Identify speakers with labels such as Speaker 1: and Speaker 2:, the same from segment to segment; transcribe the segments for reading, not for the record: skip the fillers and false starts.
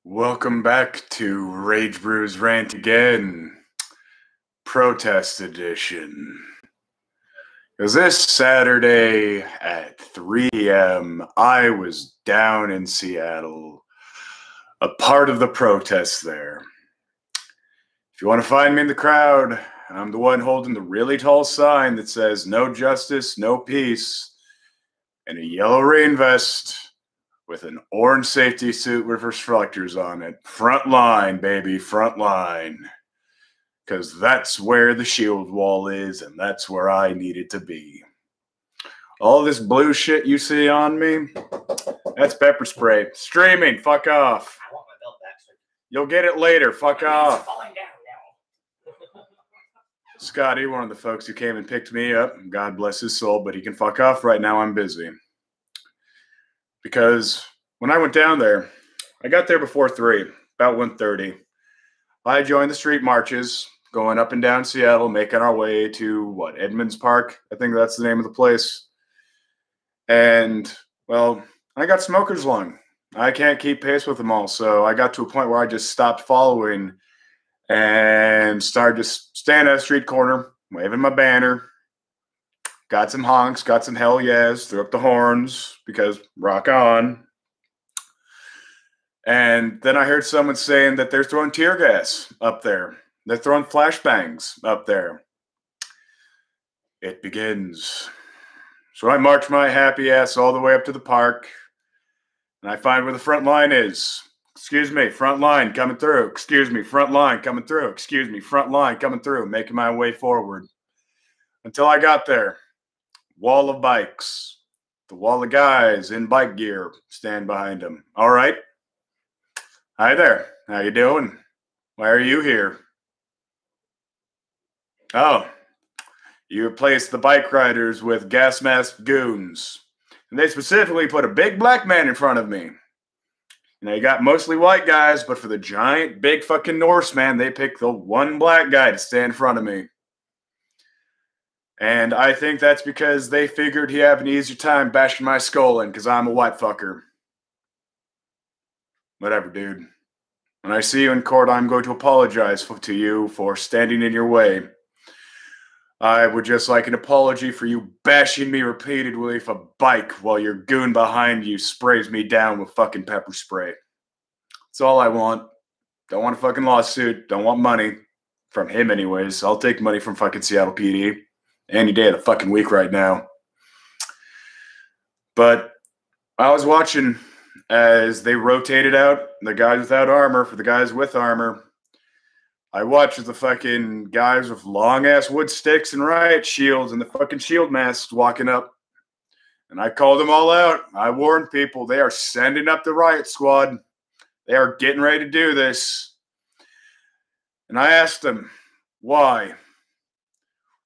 Speaker 1: Welcome back to Ragebrew's Rant Again, Protest Edition. Because this Saturday at 3 a.m., I was down in Seattle, a part of the protest there. If you want to find me in the crowd, I'm the one holding the really tall sign that says "No Justice, No Peace," and a yellow rain vest with an orange safety suit with reflectors on it. Front line, baby, front line. Because that's where the shield wall is, and that's where I needed to be. All this blue shit you see on me, that's pepper spray. Streaming, fuck off.
Speaker 2: I want my belt back.
Speaker 1: You'll get it later, fuck off.
Speaker 2: It's falling down now.
Speaker 1: Scotty, one of the folks who came and picked me up, God bless his soul, but he can fuck off right now, I'm busy. Because when I went down there, I got there before 3, about 1:30. I joined the street marches, going up and down Seattle, making our way to, Edmonds Park? I think that's the name of the place. And, well, I got smoker's lung. I can't keep pace with them all, so I got to a point where I just stopped following and started just standing at a street corner, waving my banner. Got some honks, got some hell yes, threw up the horns, because rock on. And then I heard someone saying that they're throwing tear gas up there. They're throwing flashbangs up there. It begins. So I march my happy ass all the way up to the park, and I find where the front line is. Excuse me, front line coming through. Excuse me, front line coming through. Excuse me, front line coming through. Making my way forward. Until I got there. Wall of bikes. The wall of guys in bike gear stand behind them. All right. Hi there. How you doing? Why are you here? Oh, you replaced the bike riders with gas masked goons. And they specifically put a big black man in front of me. You got mostly white guys, but for the giant, big fucking Norseman, they picked the one black guy to stand in front of me. And I think that's because they figured he'd have an easier time bashing my skull in because I'm a white fucker. Whatever, dude. When I see you in court, I'm going to apologize to you for standing in your way. I would just like an apology for you bashing me repeatedly with a bike while your goon behind you sprays me down with fucking pepper spray. That's all I want. Don't want a fucking lawsuit. Don't want money. From him anyways. I'll take money from fucking Seattle PD. Any day of the fucking week right now. But I was watching as they rotated out the guys without armor for the guys with armor. I watched the fucking guys with long-ass wood sticks and riot shields and the fucking shield masks walking up. And I called them all out. I warned people, they are sending up the riot squad. They are getting ready to do this. And I asked them, why?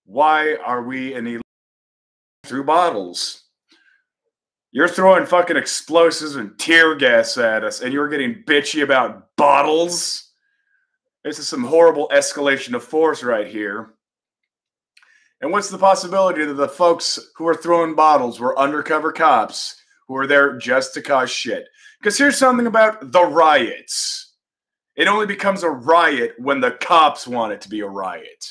Speaker 1: Why are we in the through bottles? You're throwing fucking explosives and tear gas at us, and you're getting bitchy about bottles? This is some horrible escalation of force right here. And what's the possibility that the folks who are throwing bottles were undercover cops who were there just to cause shit? Because here's something about the riots. It only becomes a riot when the cops want it to be a riot.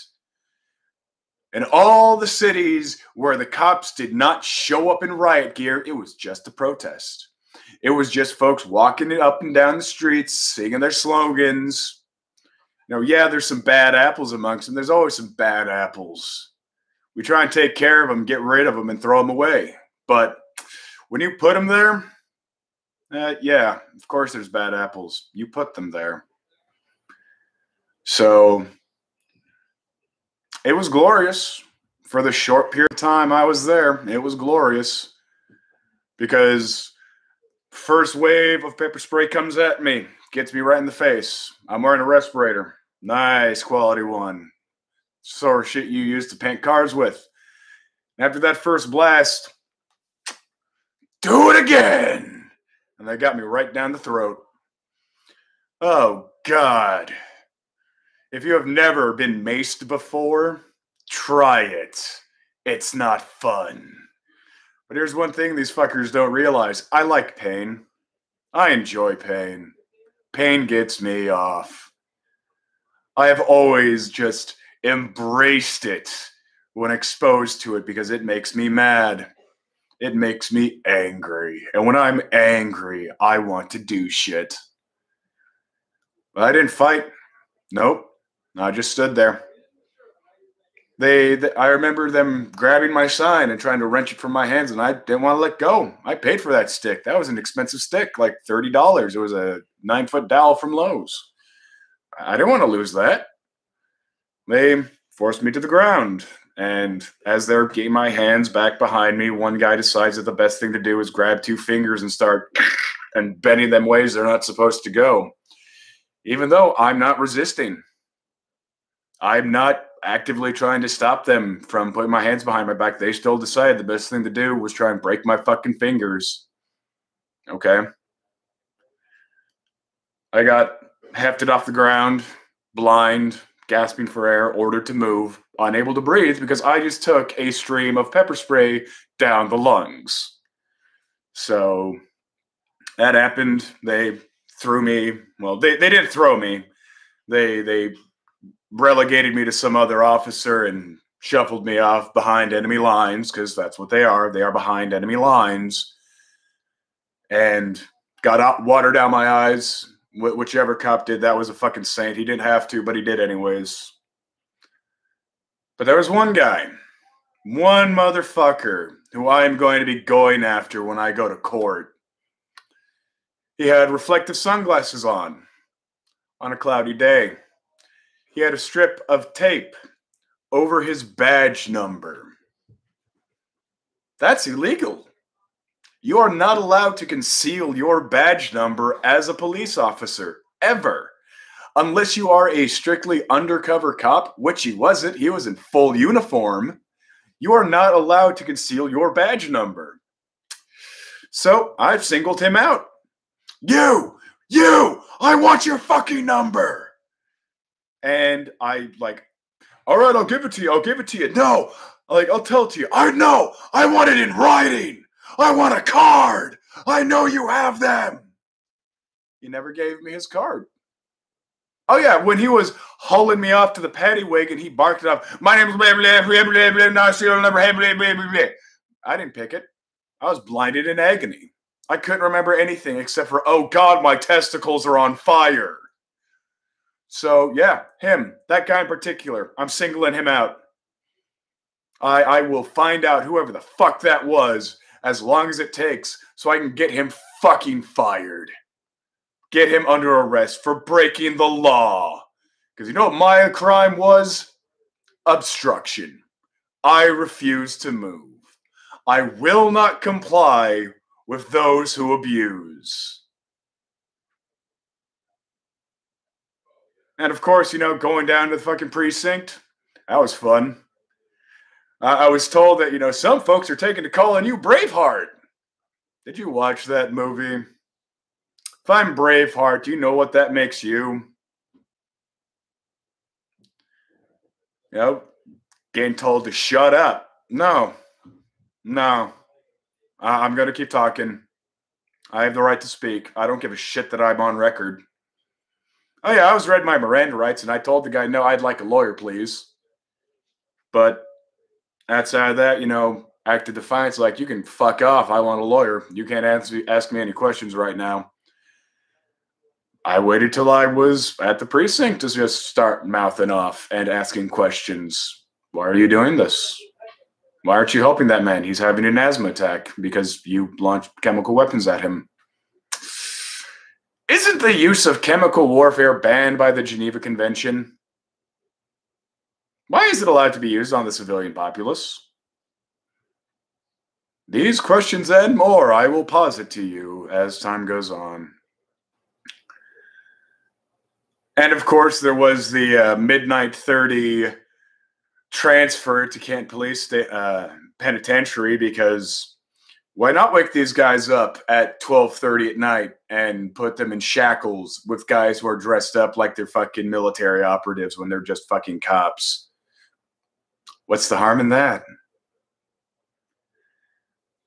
Speaker 1: In all the cities where the cops did not show up in riot gear, it was just a protest. It was just folks walking up and down the streets, singing their slogans. Yeah, there's some bad apples amongst them. There's always some bad apples. We try and take care of them, get rid of them, and throw them away. But when you put them there, yeah, of course there's bad apples. You put them there. So it was glorious. For the short period of time I was there, it was glorious. Because first wave of pepper spray comes at me, gets me right in the face. I'm wearing a respirator. Nice quality one. Sort of shit you use to paint cars with. After that first blast, do it again! And they got me right down the throat. Oh, God. If you have never been maced before, try it. It's not fun. But here's one thing these fuckers don't realize. I like pain. I enjoy pain. Pain gets me off. I have always just embraced it when exposed to it because it makes me mad. It makes me angry. And when I'm angry, I want to do shit. But I didn't fight. Nope. I just stood there. I remember them grabbing my sign and trying to wrench it from my hands, and I didn't want to let go. I paid for that stick. That was an expensive stick, like $30. It was a 9-foot dowel from Lowe's. I didn't want to lose that. They forced me to the ground, and as they're getting my hands back behind me, one guy decides that the best thing to do is grab 2 fingers and start and bending them ways they're not supposed to go. Even though I'm not resisting. I'm not actively trying to stop them from putting my hands behind my back. They still decided the best thing to do was try and break my fucking fingers. Okay. I got hefted off the ground, blind, gasping for air, ordered to move, unable to breathe because I just took a stream of pepper spray down the lungs. So that happened. They threw me. Well, they didn't throw me. They relegated me to some other officer and shuffled me off behind enemy lines, because that's what they are. They are behind enemy lines. And got water down my eyes. Whichever cop did that was a fucking saint. He didn't have to, but he did anyways. But there was one guy, one motherfucker, who I am going to be going after when I go to court. He had reflective sunglasses on a cloudy day. He had a strip of tape over his badge number. That's illegal. You are not allowed to conceal your badge number as a police officer, ever. Unless you are a strictly undercover cop, which he wasn't. He was in full uniform. You are not allowed to conceal your badge number. So I've singled him out. You, I want your fucking number. And I all right, I'll give it to you. No, I'll tell it to you. I want it in writing. I want a card. I know you have them. He never gave me his card. Oh yeah, when he was hauling me off to the paddy wagon, he barked it off. My name is blah, blah, blah, blah, blah, no, serial number, blah, blah, blah, blah, blah. I didn't pick it. I was blinded in agony. I couldn't remember anything except for, oh God, my testicles are on fire. So, yeah, him, that guy in particular, I'm singling him out. I will find out whoever the fuck that was, as long as it takes, so I can get him fucking fired. Get him under arrest for breaking the law. Because you know what my crime was? Obstruction. I refuse to move. I will not comply with those who abuse. And of course, going down to the fucking precinct, that was fun. I was told that, some folks are taking to calling you Braveheart. Did you watch that movie? If I'm Braveheart, do you know what that makes you? Getting told to shut up. No. I'm going to keep talking. I have the right to speak. I don't give a shit that I'm on record. Oh, yeah, I was read my Miranda rights, and I told the guy, no, I'd like a lawyer, please. But outside of that, acted defiance, like, you can fuck off. I want a lawyer. You can't ask me any questions right now. I waited till I was at the precinct to just start mouthing off and asking questions. Why are you doing this? Why aren't you helping that man? He's having an asthma attack because you launched chemical weapons at him. Isn't the use of chemical warfare banned by the Geneva Convention? Why is it allowed to be used on the civilian populace? These questions and more I will posit to you as time goes on. And of course, there was the midnight 30 transfer to Kent Police Penitentiary, because why not wake these guys up at 12:30 at night and put them in shackles with guys who are dressed up like they're fucking military operatives when they're just fucking cops? What's the harm in that?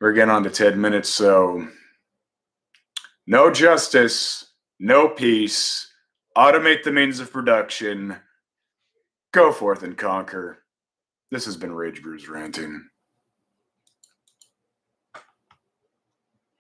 Speaker 1: We're getting on to 10 minutes, so no justice, no peace, automate the means of production, go forth and conquer. This has been Ragebrew's Ranting.